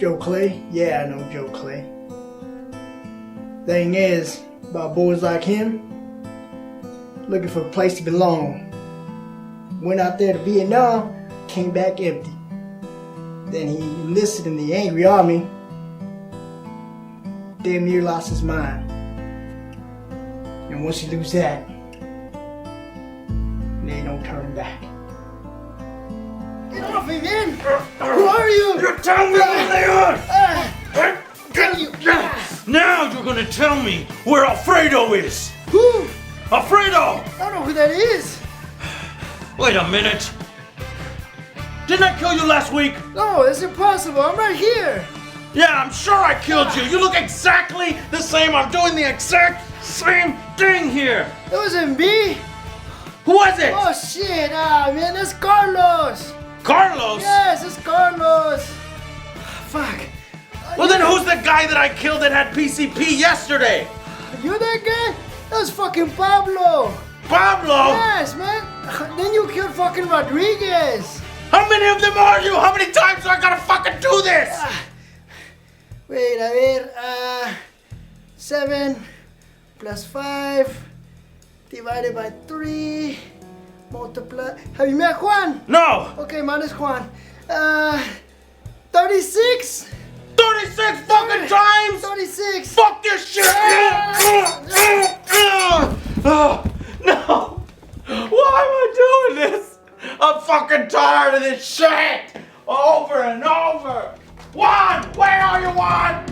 Joe Clay? Yeah, I know Joe Clay. Thing is, about boys like him, looking for a place to belong. Went out there to Vietnam, came back empty. Then he enlisted in the Angry Army, damn near lost his mind. And once you lose that, there ain't no turning back. Get off me, man! Who are you? You're telling me who they are! Tell you! Now you're gonna tell me where Alfredo is! Who? Alfredo! I don't know who that is. Wait a minute! Didn't I kill you last week? No, it's impossible. I'm right here. Yeah, I'm sure I killed you! You look exactly the same! I'm doing the exact same thing here! That wasn't me. Who was it? Oh shit! Man, that's Carlos. Carlos? Yes, it's Carlos. Fuck. Well then who's the guy that I killed that had PCP yesterday? You that guy? That was fucking Pablo. Pablo? Yes, man. Then you killed fucking Rodriguez. How many of them are you? How many times do I gotta fucking do this? Wait, a ver. 7 plus 5 divided by 3 multiply. Have you met Juan? No! Okay, minus Juan. 36? 36 fucking times! 36. Fuck this shit! Oh, no! Why am I doing this? I'm fucking tired of this shit! Over and over! Juan! Where are you, Juan?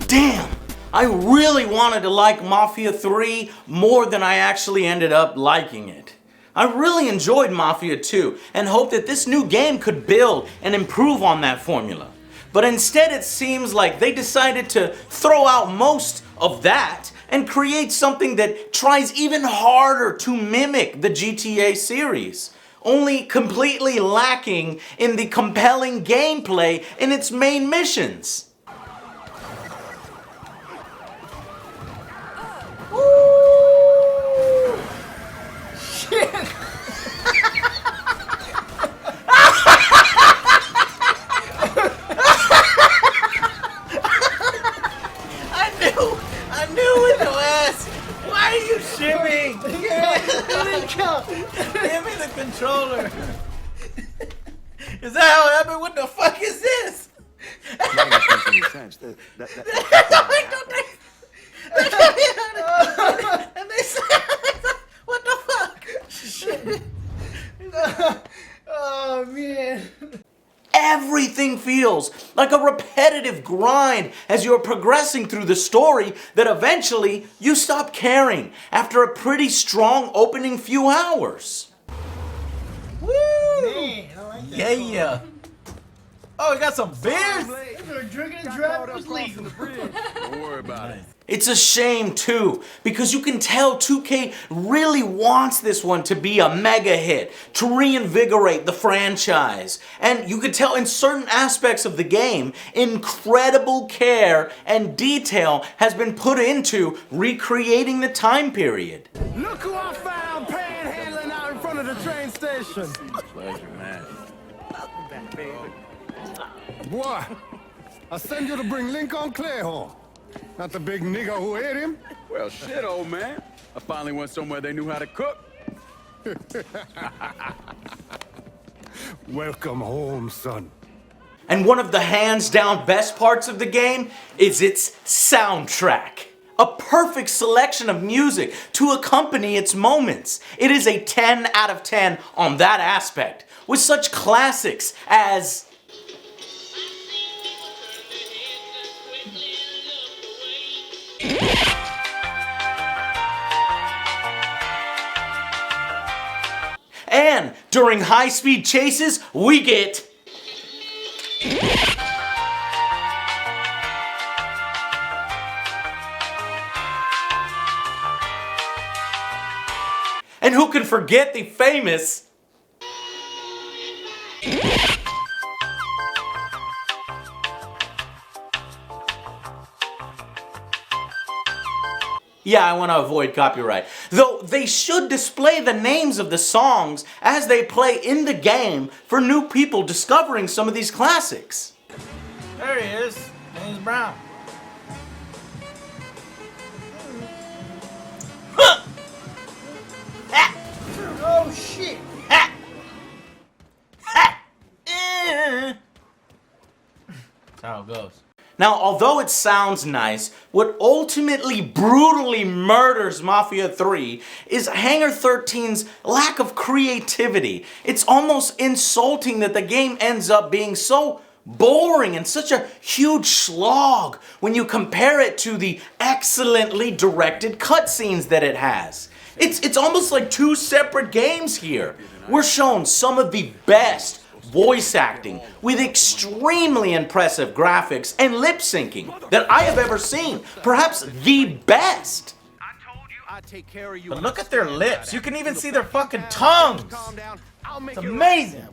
Damn! I really wanted to like Mafia 3 more than I actually ended up liking it. I really enjoyed Mafia 2 and hoped that this new game could build and improve on that formula. But instead it seems like they decided to throw out most of that and create something that tries even harder to mimic the GTA series, only completely lacking in the compelling gameplay in its main missions. I knew with your ass. Why are you shimming? Give me the controller. Is that how it happened? What the fuck is this? And they said, what the fuck? Shit. Oh, man. Everything feels like a repetitive grind as you're progressing through the story that eventually you stop caring after a pretty strong opening few hours. Woo! Man, I like that. Yeah. Oh, we got some beers? We're drinking and driving was legal. Don't worry about it. It's a shame too, because you can tell 2K really wants this one to be a mega hit, to reinvigorate the franchise. And you could tell in certain aspects of the game, incredible care and detail has been put into recreating the time period. Look who I found panhandling out in front of the train station. Pleasure, man. Boy, I send you to bring Lincoln Clay home. Not the big nigga who ate him. Well, shit, old man. I finally went somewhere they knew how to cook. Welcome home, son. And one of the hands-down best parts of the game is its soundtrack. A perfect selection of music to accompany its moments. It is a 10 out of 10 on that aspect, with such classics as and during high-speed chases, we get And who can forget the famous... Yeah, I want to avoid copyright. Though they should display the names of the songs as they play in the game for new people discovering some of these classics. There he is, James Brown. Oh shit! That's how it goes. Now, although it sounds nice, what ultimately brutally murders Mafia 3 is Hangar 13's lack of creativity. It's almost insulting that the game ends up being so boring and such a huge slog when you compare it to the excellently directed cutscenes that it has. It's almost like two separate games here. We're shown some of the best voice acting with extremely impressive graphics and lip syncing that I have ever seen. Perhaps the best. But look at their lips. You can even see their fucking tongues. It's amazing.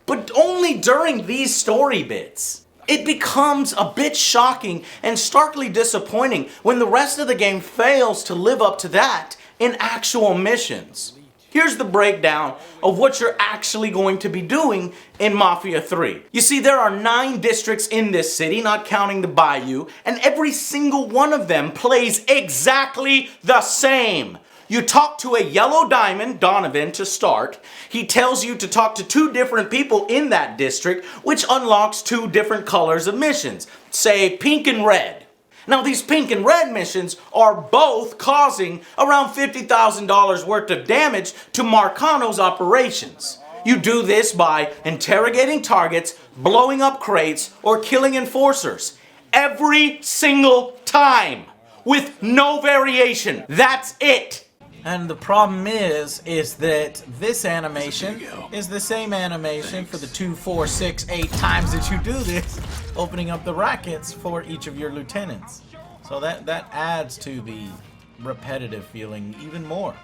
But only during these story bits. It becomes a bit shocking and starkly disappointing when the rest of the game fails to live up to that in actual missions. Here's the breakdown of what you're actually going to be doing in Mafia 3. You see, there are 9 districts in this city, not counting the Bayou, and every single one of them plays exactly the same. You talk to a yellow diamond, Donovan, to start. He tells you to talk to 2 different people in that district, which unlocks 2 different colors of missions. Say, pink and red. Now, these pink and red missions are both causing around $50,000 worth of damage to Marcano's operations. You do this by interrogating targets, blowing up crates, or killing enforcers. Every single time. With no variation. That's it. And the problem is that this animation is the same animation for the 2, 4, 6, 8 times that you do this, opening up the rackets for each of your lieutenants. So that adds to the repetitive feeling even more.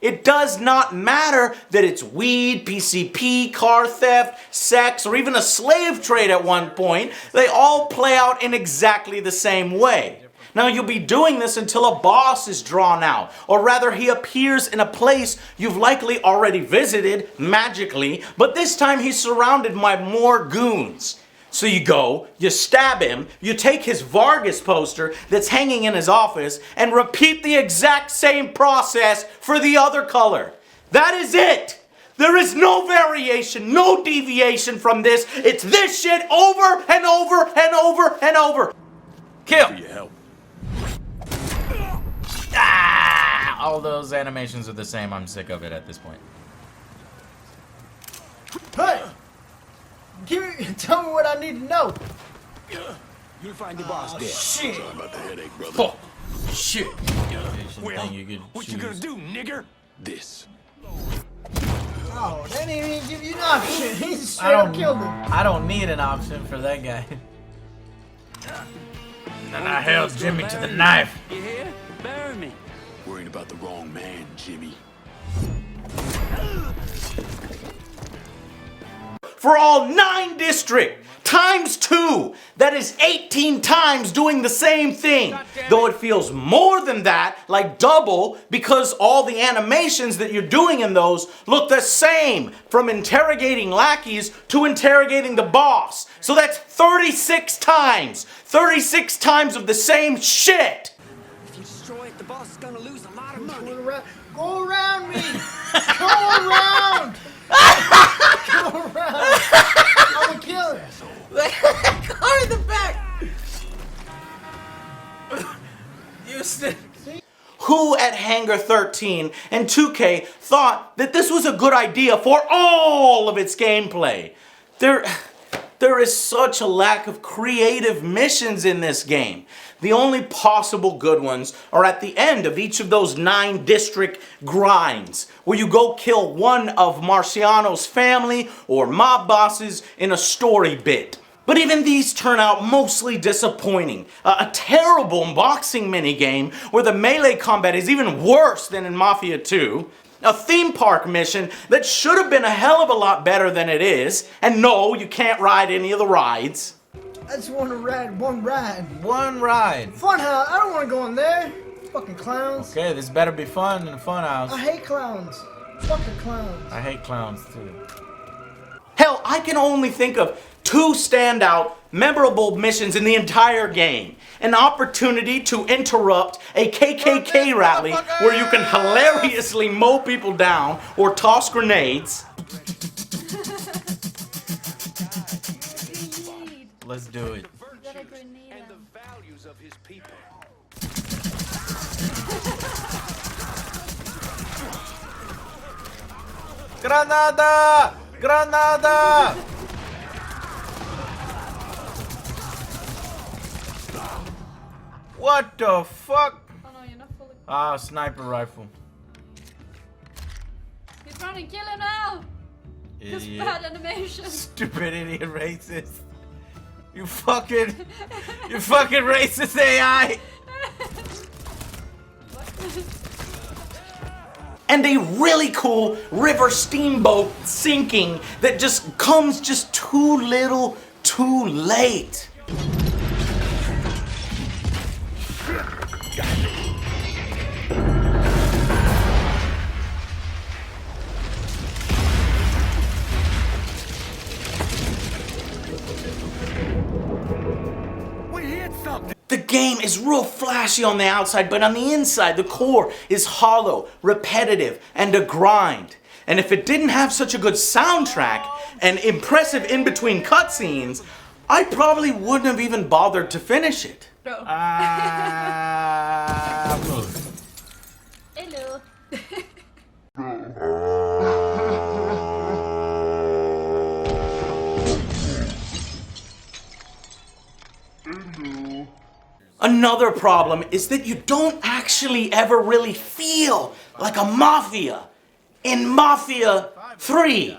It does not matter that it's weed, PCP, car theft, sex, or even a slave trade at one point. They all play out in exactly the same way. Now, you'll be doing this until a boss is drawn out, or rather he appears in a place you've likely already visited, magically, but this time he's surrounded by more goons. So you go, you stab him, you take his Vargas poster that's hanging in his office, and repeat the exact same process for the other color. That is it! There is no variation, no deviation from this. It's this shit over and over and over and over. Kill! For your help. Ah! All those animations are the same. I'm sick of it at this point. Hey! Tell me what I need to know. You'll find the boss there. Shit! Sorry about the headache, brother. Oh, shit. Well, you what you gonna do, nigger? This. Oh, they didn't even give you an option. He just straight up killed him. I don't need an option for that guy. And I held Jimmy to the knife. You hear? Bury me. Worrying about the wrong man, Jimmy. For all 9 districts, times 2. That is 18 times doing the same thing. Though it feels more than that, like double, because all the animations that you're doing in those look the same. From interrogating lackeys to interrogating the boss. So that's 36 times. 36 times of the same shit. If you destroy it, the boss is gonna lose a lot of money. Go around me! Go around! Go around! I'm gonna kill him! Car in the back! Houston. Who at Hangar 13 and 2K thought that this was a good idea for all of its gameplay? There is such a lack of creative missions in this game. The only possible good ones are at the end of each of those 9 district grinds, where you go kill one of Marciano's family or mob bosses in a story bit. But even these turn out mostly disappointing. A terrible boxing minigame where the melee combat is even worse than in Mafia 2. A theme park mission that should have been a hell of a lot better than it is. And no, you can't ride any of the rides. I just want to ride one ride. One ride. Funhouse, I don't want to go in there. Fucking clowns. Okay, this better be fun in a fun I house. hate clowns. Fucking clowns. I hate clowns too. Hell, I can only think of 2 standout, memorable missions in the entire game. An opportunity to interrupt a KKK rally where you can hilariously mow people down or toss grenades. Let's do it. And the values of his people. Granada! Granada! What the fuck? Oh no, you're not fully. Ah, sniper rifle. He's running, kill him now! This Idiot. bad animation. Stupid idiot racist. You fucking racist AI. And a really cool river steamboat sinking that just comes just too little, too late. We hit something. The game is real flashy on the outside, but on the inside, the core is hollow, repetitive, and a grind. And if it didn't have such a good soundtrack and impressive in-between cutscenes, I probably wouldn't have even bothered to finish it. Bro. Hello. Another problem is that you don't actually ever really feel like a mafia in Mafia 3.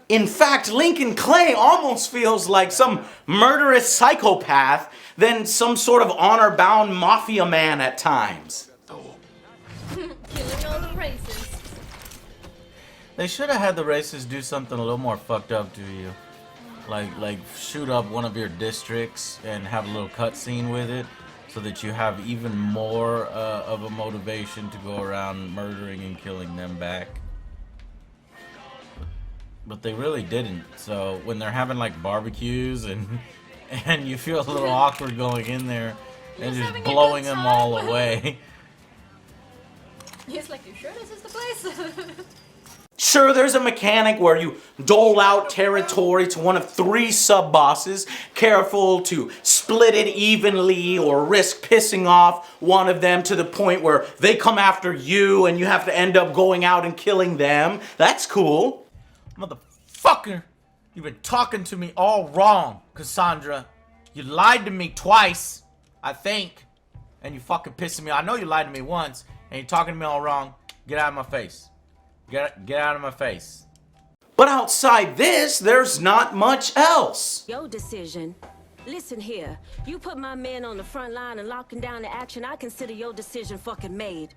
In fact, Lincoln Clay almost feels like some murderous psychopath than some sort of honor-bound mafia man at times. Killing all the racists. They should have had the racists do something a little more fucked up to you. Like shoot up one of your districts and have a little cutscene with it, so that you have even more of a motivation to go around murdering and killing them back. But they really didn't. So when they're having like barbecues and you feel a little awkward going in there and He's just having a blowing good them time. all away. He's like, you sure this is the place? Sure, there's a mechanic where you dole out territory to one of 3 sub-bosses, careful to split it evenly or risk pissing off one of them to the point where they come after you and you have to end up going out and killing them. That's cool. Motherfucker! You've been talking to me all wrong, Cassandra. You lied to me twice, I think. And you fucking pissing me off. I know you lied to me once, and you're talking to me all wrong. Get out of my face. Get out of my face. But outside this, there's not much else. Your decision. Listen here. You put my men on the front line and locking down the action, I consider your decision fucking made.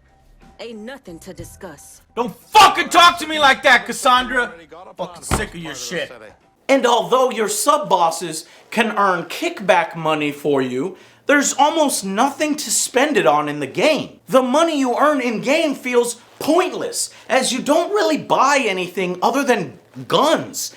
Ain't nothing to discuss. Don't fucking talk to me like that, Cassandra! Fucking sick of your shit. And although your sub-bosses can earn kickback money for you, there's almost nothing to spend it on in the game. The money you earn in-game feels pointless, as you don't really buy anything other than guns,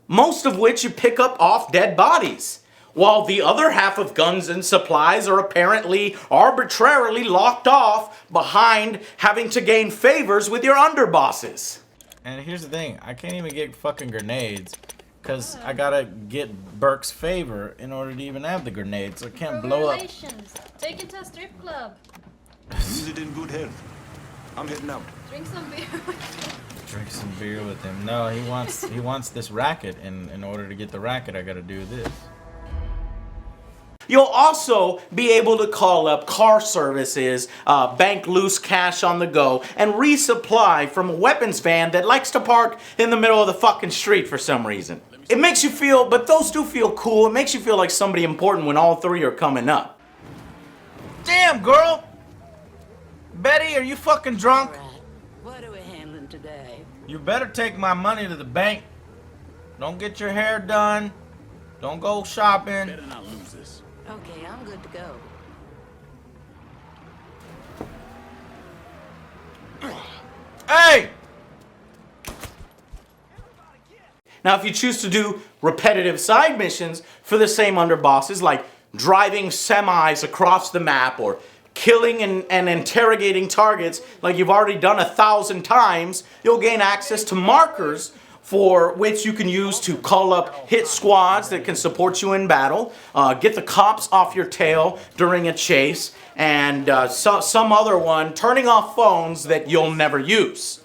most of which you pick up off dead bodies, while the other half of guns and supplies are apparently arbitrarily locked off behind having to gain favors with your underbosses. And here's the thing, I can't even get fucking grenades, because I gotta get Burke's favor in order to even have the grenades, so I can't blow up. Relations. Take it to a strip club. Use it in good health. I'm heading out. Drink some beer. Drink some beer with him. No, he wants this racket, and in order to get the racket, I gotta do this. You'll also be able to call up car services, bank loose cash on the go, and resupply from a weapons van that likes to park in the middle of the fucking street for some reason. It makes you feel, but those do feel cool. It makes you feel like somebody important when all three are coming up. Damn, girl! Betty, are you fucking drunk? What are we handling today? You better take my money to the bank. Don't get your hair done. Don't go shopping. Better not lose this. Okay, I'm good to go. Hey! Now, if you choose to do repetitive side missions for the same underbosses, like driving semis across the map or killing and interrogating targets like you've already done 1,000 times, you'll gain access to markers for which you can use to call up hit squads that can support you in battle, get the cops off your tail during a chase, and some other one turning off phones that you'll never use.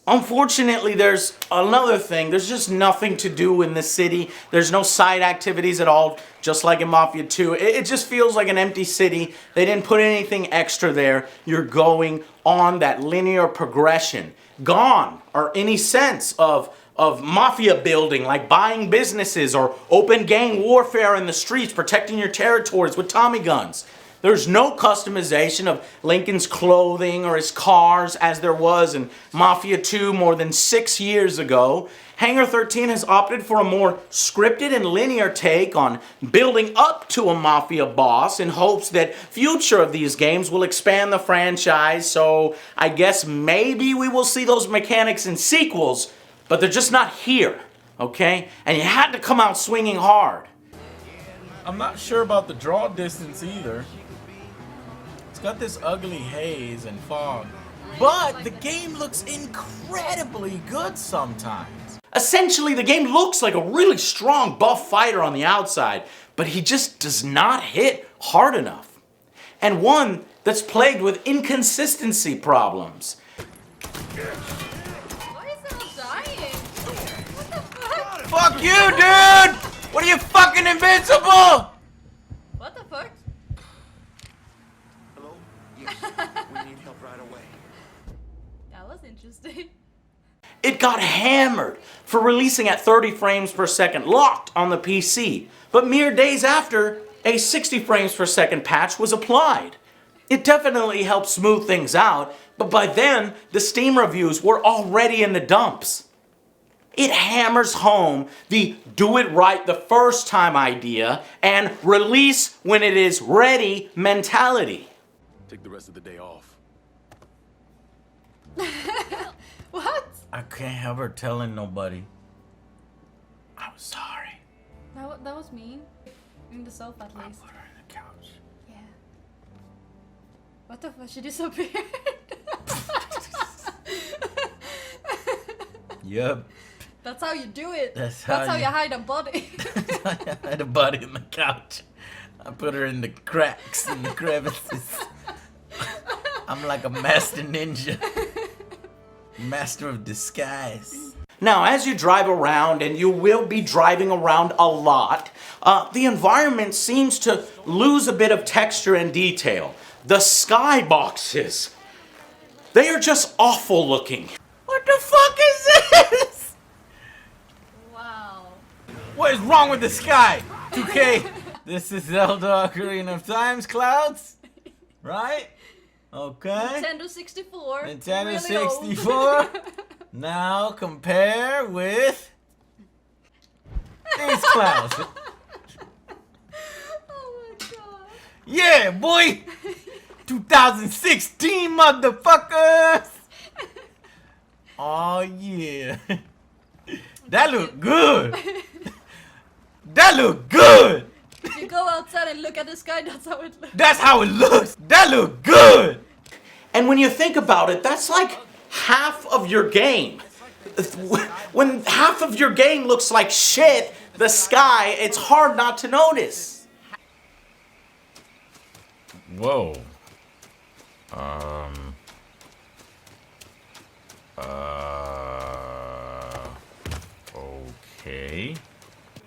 Unfortunately, there's another thing. There's just nothing to do in the city. There's no side activities at all, just like in Mafia 2. It just feels like an empty city. They didn't put anything extra there. You're going on that linear progression. Gone are any sense of mafia building, like buying businesses or open gang warfare in the streets, protecting your territories with Tommy guns. There's no customization of Lincoln's clothing or his cars as there was in Mafia 2 more than 6 years ago. Hangar 13 has opted for a more scripted and linear take on building up to a Mafia boss in hopes that future of these games will expand the franchise, so I guess maybe we will see those mechanics in sequels, but they're just not here, okay? And you had to come out swinging hard. I'm not sure about the draw distance either. It's got this ugly haze and fog. But the game looks incredibly good sometimes. Essentially, the game looks like a really strong, buff fighter on the outside, but he just does not hit hard enough. And one that's plagued with inconsistency problems. Why is it not dying? What the fuck? Fuck you, dude! What are you, fucking invincible? What the fuck? Hello? Yes. We need help right away. That was interesting. It got hammered for releasing at 30 frames per second locked on the PC, but mere days after, a 60 frames per second patch was applied. It definitely helped smooth things out, but by then, the Steam reviews were already in the dumps. It hammers home the do it right the first time idea and release when it is ready mentality. Take the rest of the day off. What? I can't have her telling nobody. I'm sorry. That was mean. In the sofa at I least. put her on the couch. Yeah. What the fuck? She disappeared. Yep. That's how you do it. That's That's how how you- you hide a body. I had a body in the couch. I put her in the cracks and the crevices. I'm like a master ninja. Master of disguise. Now, as you drive around, and you will be driving around a lot, the environment seems to lose a bit of texture and detail. The skyboxes, they are just awful looking. What the fuck is this? Wow. What is wrong with the sky? 2K. This is Zelda Ocarina of Time's clouds, right? Okay. Nintendo 64. Nintendo really old. 64. Now compare with these clouds. Oh my god. Yeah, boy. 2016, motherfuckers. Oh yeah. That look good. That look good. If you go outside and look at the sky, that's how it looks. That's how it looks. That look good. And when you think about it, that's like half of your game. When half of your game looks like shit, the sky, it's hard not to notice. Whoa. Okay.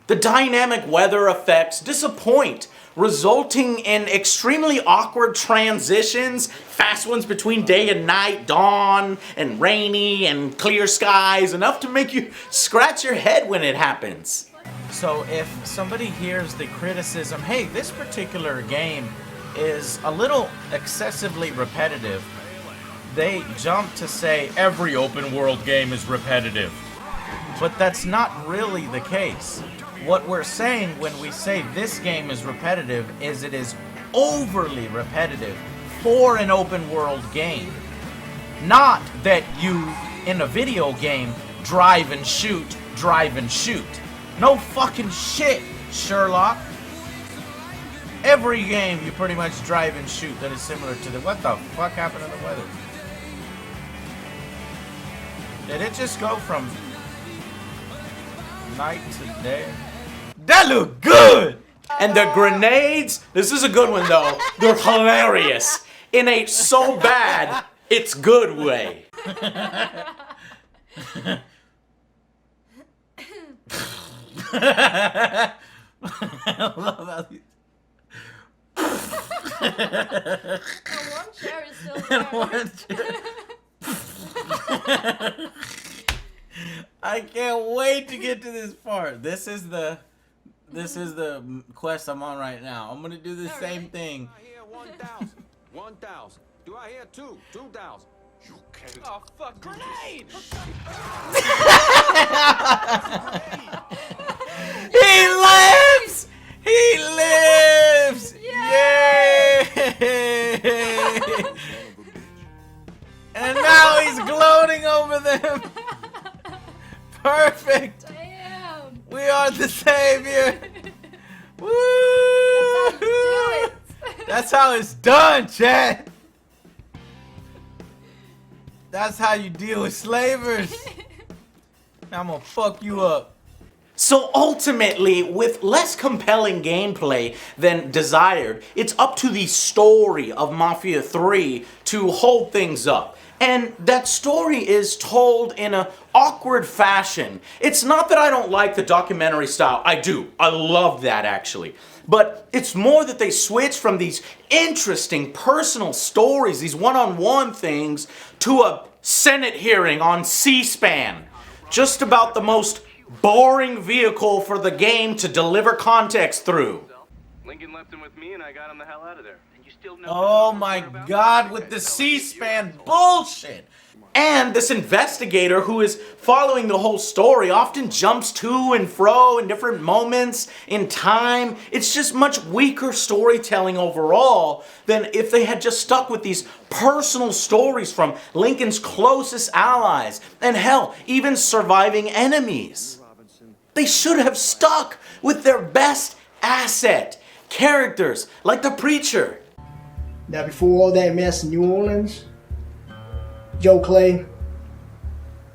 The dynamic weather effects disappoint, resulting in extremely awkward transitions, fast ones between day and night, dawn and rainy and clear skies, enough to make you scratch your head when it happens. So if somebody hears the criticism, hey, this particular game is a little excessively repetitive, they jump to say every open world game is repetitive. But that's not really the case. What we're saying when we say this game is repetitive is it is overly repetitive for an open world game. Not that you, in a video game, drive and shoot. No fucking shit, Sherlock. Every game you pretty much drive and shoot that is similar to the... What the fuck happened to the weather? Did it just go from night to day? That looked good! And the grenades, this is a good one though, they're hilarious. In a so bad, it's good way. I love how these... One chair is still there. I can't wait to get to this part. This is the quest I'm on right now. I'm gonna do the same thing. I hear 1,000. 1,000. Do I hear 2,000? You can't. Oh, fuck. Grenade! He lives! He lives! Yay! And now he's gloating over them. Perfect. Damn. We are the savior. Woo! Do it. That's how it's done, chat. That's how you deal with slavers. Now I'm gonna fuck you up. So ultimately, with less compelling gameplay than desired, it's up to the story of Mafia 3 to hold things up. And that story is told in an awkward fashion. It's not that I don't like the documentary style. I do. I love that, actually. But it's more that they switch from these interesting personal stories, these one-on-one things, to a Senate hearing on C-SPAN. Just about the most boring vehicle for the game to deliver context through. Lincoln left him with me and I got him the hell out of there. And you still know Oh my God, with the C-SPAN bullshit. And this investigator who is following the whole story often jumps to and fro in different moments in time. It's just much weaker storytelling overall than if they had just stuck with these personal stories from Lincoln's closest allies and hell, even surviving enemies. They should have stuck with their best asset, characters like the preacher. Now, before all that mess in New Orleans, Joe Clay,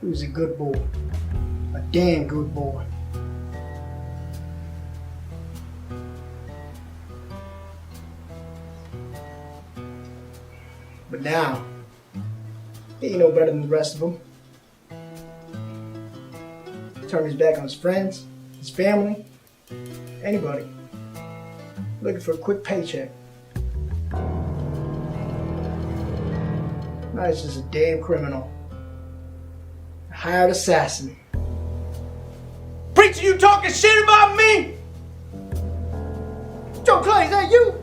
he was a good boy. A damn good boy. But now, he ain't no better than the rest of them. Turned his back on his friends, his family, anybody. Looking for a quick paycheck. Now he's just a damn criminal. A hired assassin. Preacher, you talking shit about me? Joe Clay, is that you?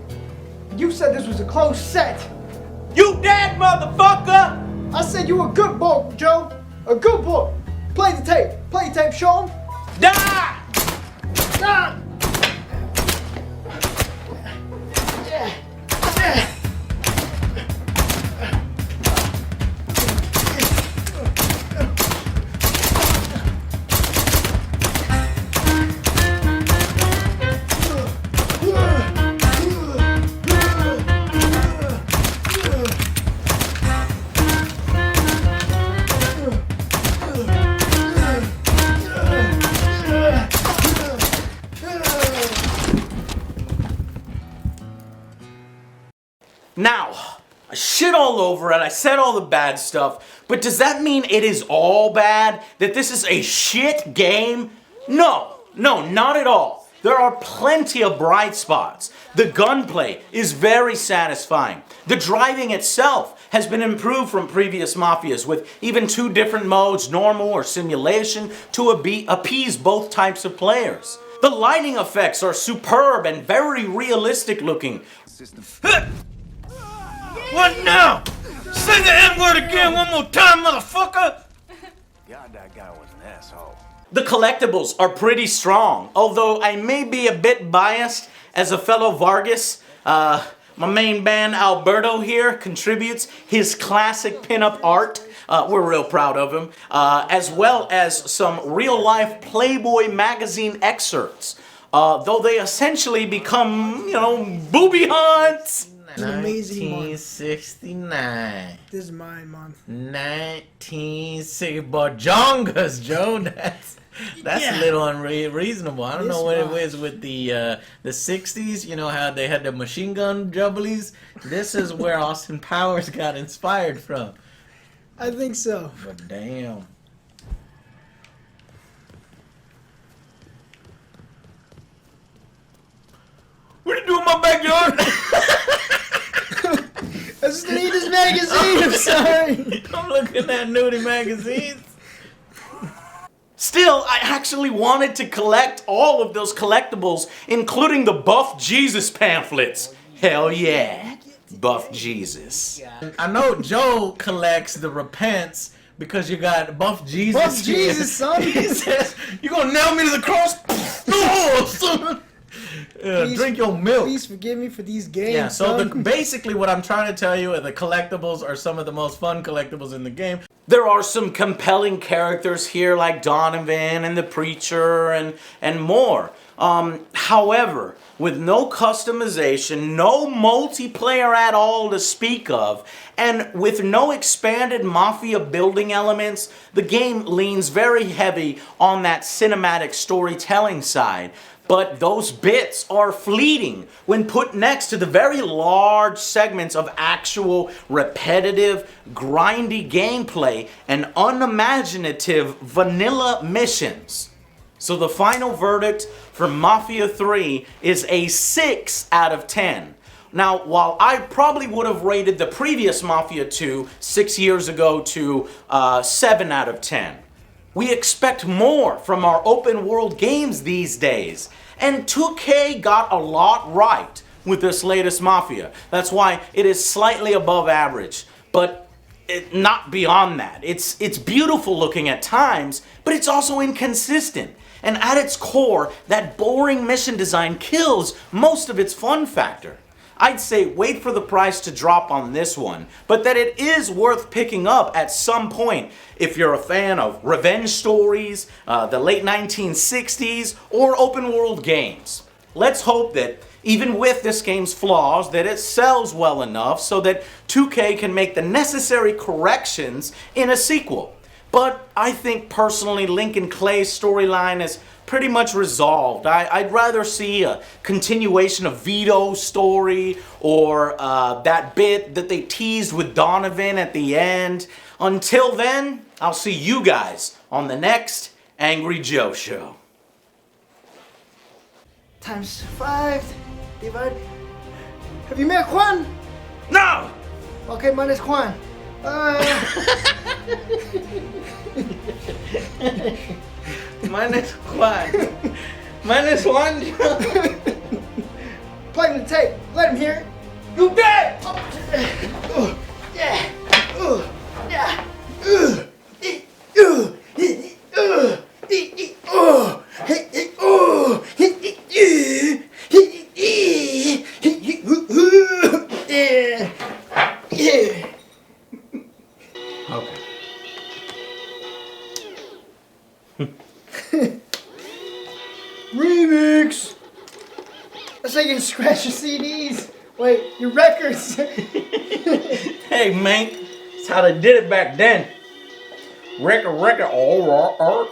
You said this was a close set. You dead, motherfucker! I said you were a good boy, Joe. A good boy. Play the tape. Play the tape, show him. Die! Ah! Yeah. Yeah. Now, I shit all over it, I said all the bad stuff, but does that mean it is all bad? That this is a shit game? No, not at all. There are plenty of bright spots. The gunplay is very satisfying. The driving itself has been improved from previous Mafias with even 2 different modes, normal or simulation, to appease both types of players. The lighting effects are superb and very realistic looking. What now? Say the N-word again one more time, motherfucker! God, that guy was an asshole. The collectibles are pretty strong, although I may be a bit biased as a fellow Vargas. My main man Alberto here contributes his classic pinup art. We're real proud of him. As well as some real-life Playboy magazine excerpts. Though they essentially become, you know, booby hunts. It's an amazing month. 1969. This is mine, man. 1960. Bajongas, Joe. That's a little unreasonable. I don't know what it was with the 60s. You know how they had the machine gun jubblies? This is where Austin Powers got inspired from. I think so. But damn. What are you doing in my backyard? I just need this magazine, I'm sorry. I'm looking at nudie magazines. Still, I actually wanted to collect all of those collectibles, including the Buff Jesus pamphlets. Hell yeah, Buff Jesus. I know Joe collects the Repents because you got Buff Jesus. Buff Jesus, son. He says, you gonna nail me to the cross? No, son. Drink your milk. Please forgive me for these games. Yeah, so son. basically what I'm trying to tell you is the collectibles are some of the most fun collectibles in the game. There are some compelling characters here like Donovan and the Preacher and more. However, with no customization, no multiplayer at all to speak of, and with no expanded Mafia building elements, the game leans very heavy on that cinematic storytelling side. But those bits are fleeting when put next to the very large segments of actual repetitive, grindy gameplay and unimaginative vanilla missions. So the final verdict for Mafia 3 is a 6 out of 10. Now, while I probably would have rated the previous Mafia 2 6 years ago to 7 out of 10, we expect more from our open world games these days. And 2K got a lot right with this latest Mafia. That's why it is slightly above average, but not beyond that. It's beautiful looking at times, but it's also inconsistent. And at its core, that boring mission design kills most of its fun factor. I'd say wait for the price to drop on this one, but that it is worth picking up at some point if you're a fan of revenge stories, the late 1960s, or open world games. Let's hope that even with this game's flaws, that it sells well enough so that 2K can make the necessary corrections in a sequel. But I think personally Lincoln Clay's storyline is pretty much resolved. I'd rather see a continuation of Vito's story or that bit that they teased with Donovan at the end. Until then, I'll see you guys on the next Angry Joe Show. Times 5 divide. Have you met Juan? No! Okay, my name's Juan. Mine is Juan. Mine is Juan. Play him the tape. Let him hear it. You dead! Yeah. Yeah. Remix. That's like you can scratch your CDs. Wait, your records. Hey, man. That's how they did it back then. Record, all right.